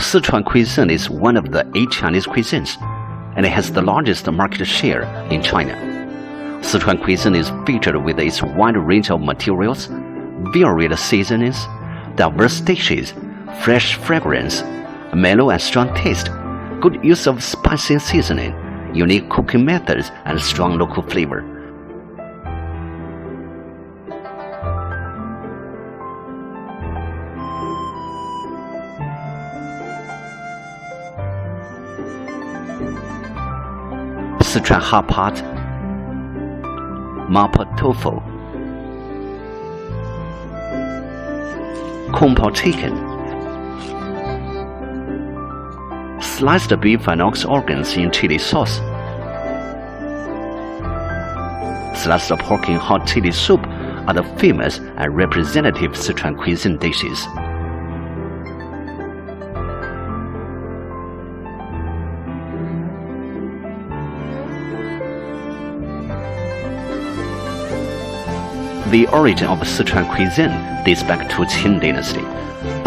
Sichuan cuisine is one of the 8 Chinese cuisines, and it has the largest market share in China. Sichuan cuisine is featured with its wide range of materials, varied seasonings, diverse dishes, fresh fragrance, mellow and strong taste, good use of spicy seasoning, unique cooking methods, and strong local flavor. Sichuan hot pot, mapo tofu, kung pao chicken, sliced beef and ox organs in chili sauce, sliced pork in hot chili soup are the famous and representative Sichuan cuisine dishes. The origin of Sichuan cuisine dates back to Qing dynasty.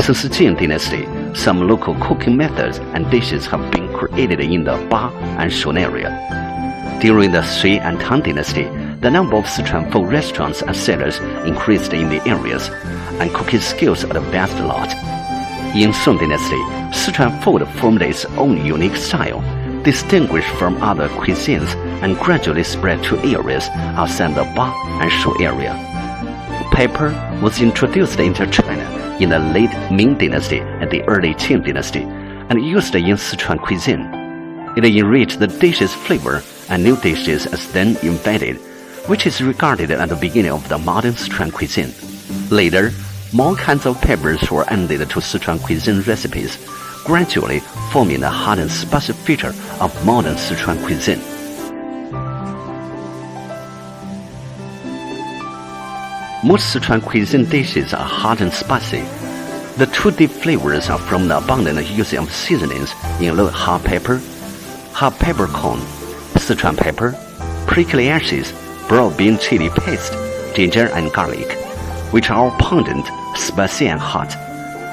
Since Qing dynasty, some local cooking methods and dishes have been created in the Ba and Shun area. During the Sui and Tang dynasty, the number of Sichuan food restaurants and sellers increased in the areas, and cooking skills advanced a lot. In Song dynasty, Sichuan food formed its own unique style, distinguished from other cuisines, and gradually spread to areas outside the Ba and Shu area. Pepper was introduced into China in the late Ming dynasty and the early Qing dynasty, and used in Sichuan cuisine. It enriched the dish's flavor, and new dishes as then invented, which is regarded at the beginning of the modern Sichuan cuisine. Later, more kinds of peppers were added to Sichuan cuisine recipes, gradually forming the hot and spicy feature of modern Sichuan cuisine. Most Sichuan cuisine dishes are hot and spicy. The two deep flavors are from the abundant use of seasonings include hot peppercorn, Sichuan pepper, prickly ashes, broad bean chili paste, ginger and garlic, which are all pungent, spicy and hot.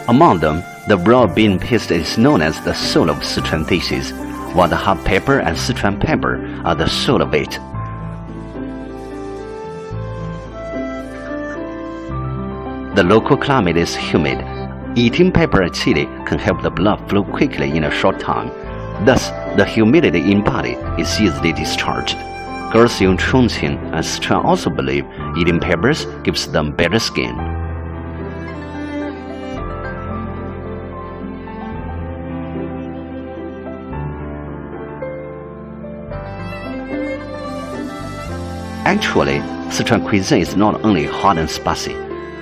Among them, the broad bean paste is known as the soul of Sichuan dishes, while the hot pepper and Sichuan pepper are the soul of it. The local climate is humid. Eating pepper and chili can help the blood flow quickly in a short time. Thus, the humidity in body is easily discharged. Girls in ChongQing and Sichuan also believe eating peppers gives them better skin. Actually, Sichuan cuisine is not only hot and spicy.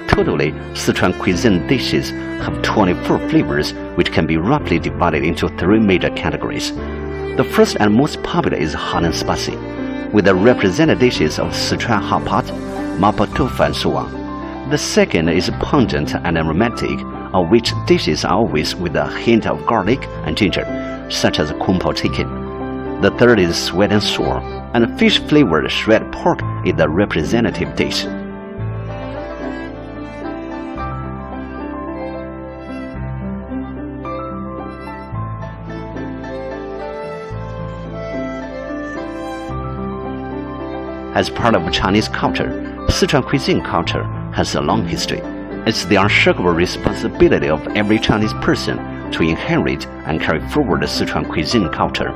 Totally, Sichuan cuisine dishes have 24 flavors, which can be roughly divided into 3 major categories. The first and most popular is hot and spicy, with the represented dishes of Sichuan hot pot, mapo tofu, and so on. The second is pungent and aromatic, of which dishes are always with a hint of garlic and ginger, such as kung pao chicken. The third is sweet and sour, and fish-flavored shredded pork is the representative dish. As part of Chinese culture, Sichuan cuisine culture has a long history. It's the unshakable responsibility of every Chinese person to inherit and carry forward the Sichuan cuisine culture.